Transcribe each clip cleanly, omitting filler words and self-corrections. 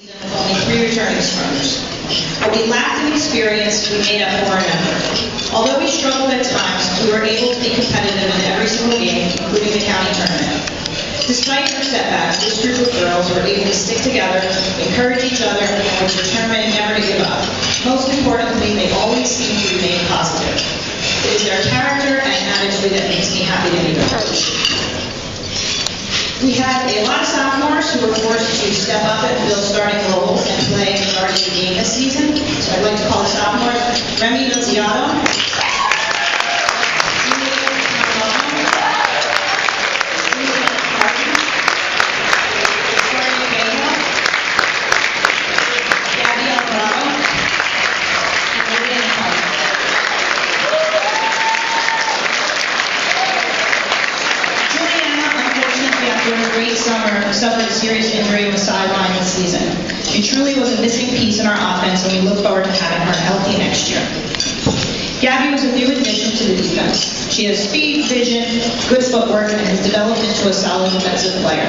with only 3 returning starters. What we lacked in experience, we made up for in effort. Although we struggled at times, we were able to be competitive in every single game, including the county tournament. Despite their setbacks, this group of girls were able to stick together, encourage each other, and were determined never to give up. Most importantly, they always seemed to remain positive. It is their character and attitude that makes me happy to be their coach. We had a lot of sophomores who were forced to step up and fill starting roles and play in the varsity game this season. So I'd like to call the sophomores Remy Viziato, suffered a serious injury and was sidelined this season. She truly was a missing piece in our offense, and we look forward to having her healthy next year. Gabby was a new addition to the defense. She has speed, vision, good footwork, and has developed into a solid defensive player.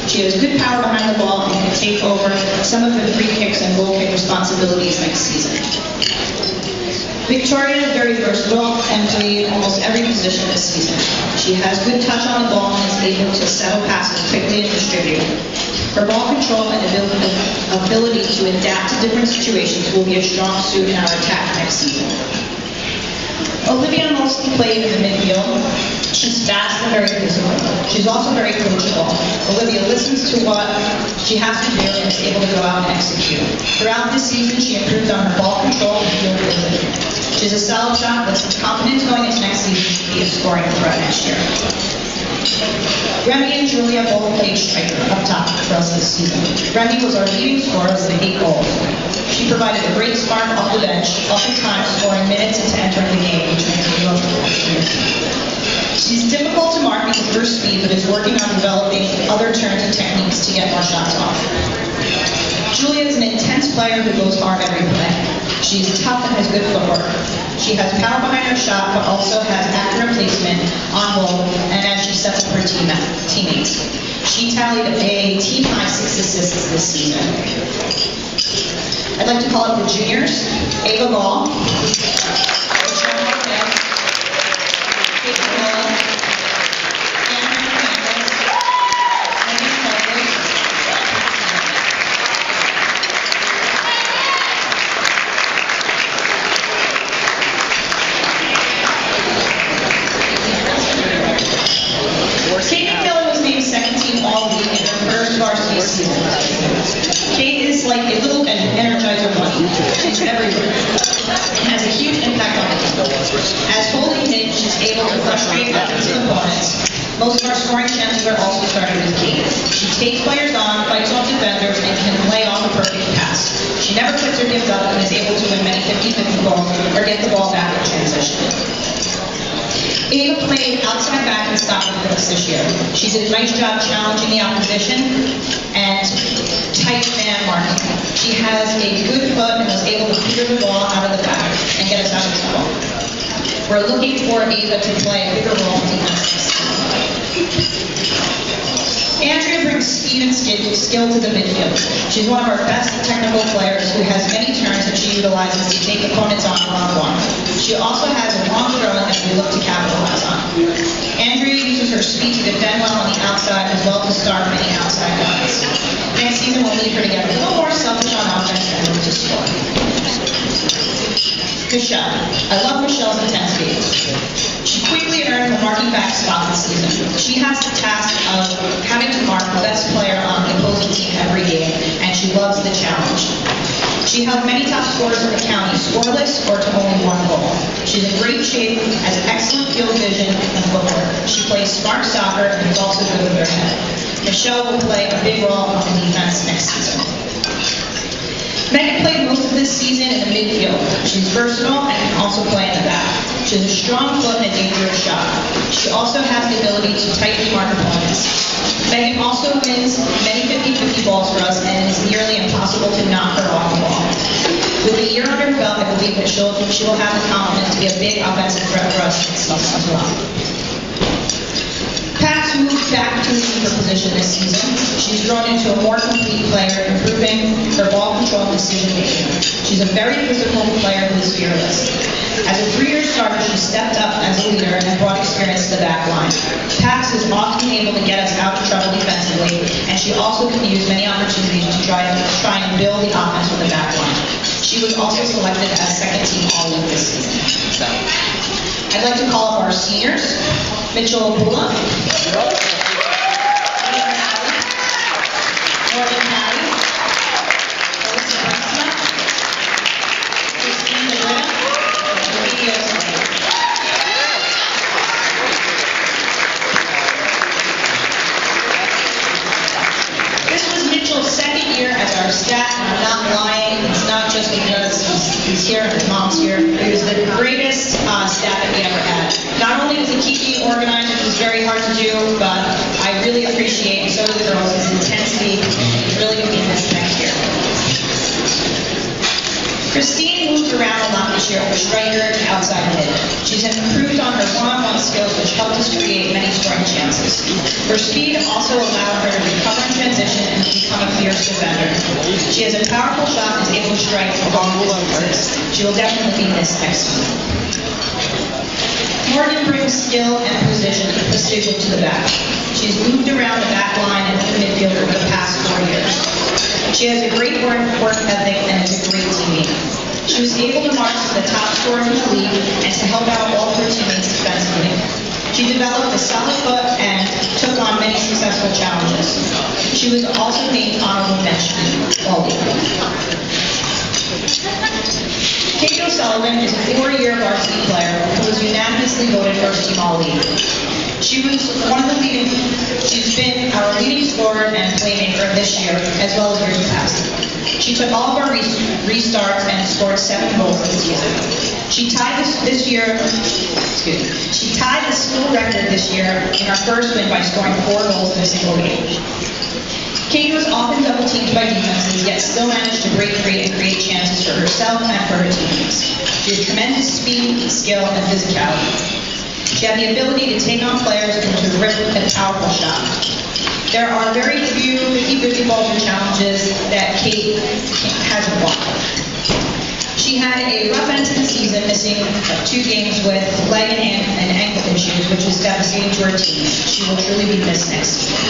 She has good power behind the ball and can take over some of the free kicks and goal kick responsibilities next season. Victoria is very versatile and played almost every position this season. She has good touch on the ball and is able to settle passes quickly and distribute. Her ball control and ability to adapt to different situations will be a strong suit in our attack next season. Olivia mostly played in the midfield. She's fast and very physical. She's also very coachable. Olivia listens to what she has to do and is able to go out and execute. Throughout this season, she improved on her ball control and field ability. She's a solid shot with some confidence going into next season to be a scoring threat next year. Remy and Julia both played striker up top for us this season. Remy was our leading scorer with 8 goals. She provided a great spark off the bench, oftentimes scoring minutes into entering the game, which makes me love her. She's difficult to mark because of her speed, but is working on developing other turns and techniques to get more shots off. Julia is an intense player who goes hard every play. She's tough and has good footwork. She has power behind her shot, but also has accurate placement on goal and as she sets up her teammates. She tallied a team-high 6 assists this season. I'd like to call up the juniors: Ava Gall, Varsity season. Kate is like a little energizer bunny. She's everywhere. Has a huge impact on the team. As holding mid, she's able to frustrate offensive opponents. Most of our scoring chances are also started with Kate. She takes players on, fights off defenders, and can lay off a perfect pass. She never quits or gives up and is able to win many 50-50 balls or get the ball back in transition. Ava played outside back and stopping for us this year. She did a nice job challenging the opposition and tight man marking. She has a good foot and was able to clear the ball out of the back and get us out of trouble. We're looking for Ava to play a bigger role in defense. Andrea brings speed and skill to the midfield. She's one of our best technical players who has many turns that she utilizes to take opponents on one-on-one. She also has a long throw that we look to capitalize on. Andrea uses her speed to defend well on the outside as well to start many outside guys. Next season we'll need her to get a little more selfish on offense and look to score. Michelle. I love Michelle's intensity. She quickly earned the marking back spot this season. She has the task of having to mark the best player on the opposing team every game, and she loves the challenge. She held many top scorers in the county scoreless or to only 1 goal. She's in great shape, has excellent field vision and footwork. She plays smart soccer and is also good with her head. Michelle will play a big role on the defense next season. Megan played most of this season in the midfield. She's versatile and can also play in the back. She has a strong foot and a dangerous shot. She also has the ability to tightly mark opponents. Megan also wins many 50-50 balls for us and is nearly impossible to knock her off the ball. With a year under her belt, I believe that she will have the confidence to be a big offensive threat for us next season as well. Pax moved back to the keeper position this season. She's grown into a more complete player, improving her ball control and decision making. She's a very physical player who is fearless. As a 3-year starter, she stepped up as a leader and brought experience to the back line. Pax is often able to get us out of trouble defensively, and she also can use many opportunities to try and build the offense with the back line. She was also selected as second-team All-League this season. I'd like to call up our seniors, Mitchell Bula, Morgan Patty, Alyssa Brexma, Christine DeBritta, and Katie O'Sullivan. This was Mitchell's second year as our stat, and I'm not lying. It's not just because he's here and his mom's here. It was the greatest stat that we ever had. Not only does he keep me organized, which is very hard to do, but I really appreciate, and so do the girls, his intensity. He's really going to be missed next year. Christine moved around a lot this year from striker to outside mid. She's improved on her one-on-one skills, which helped us create many scoring chances. Her speed also allowed her to recover in transition and become a fierce defender. She has a powerful shot and is able to strike from long distances. She will definitely be missed next season. Morgan brings skill and precision to the back. She's moved around the back line and the midfield over the past 4 years. She has a great work ethic and is a great teammate. She was able to march to the top scorers in the league and to help out all of her teammates defensively. She developed a solid foot and took on many successful challenges. She was also named honorable mention all league. Katie O'Sullivan is a 4-year varsity player who was unanimously voted first team All-League. She's been our leading scorer and playmaker this year, as well as years past. She took all of our restarts and scored 7 goals this season. She tied the school record this year in our first win by scoring 4 goals in a single game. Katie was often double-teamed by defenses, yet still managed to break free and create chances for herself and for her teammates. She has tremendous speed, skill, and physicality. She had the ability to take on players and to rip a powerful shot. There are very few 50-50 balls or challenges that Kate hasn't won. She had a rough end to the season, missing 2 games with leg and ankle issues, which is devastating to her team. She will truly be missed next season.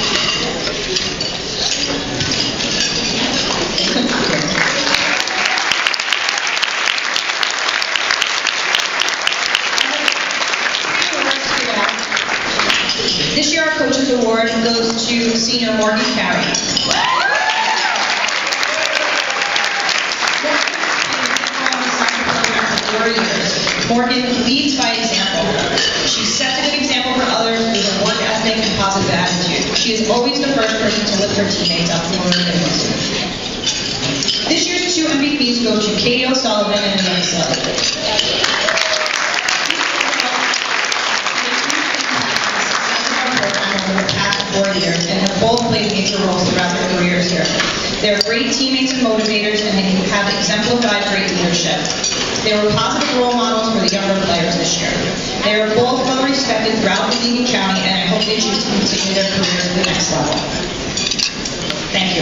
This year, our Coaches Award goes to senior Morgan Carey. Morgan leads by example. She sets a good example for others with a work ethic and positive attitude. She is always the first person to lift her teammates up for her goodness. This year's 2 MVPs go to Katie O'Sullivan and Leanne Sullivan. Over the past 4 years and have both played major roles throughout their careers here. They're great teammates and motivators, and they have exemplified great leadership. They were positive role models for the younger players this year. They are both well respected throughout the league and county, and I hope they choose to continue their careers to the next level. Thank you.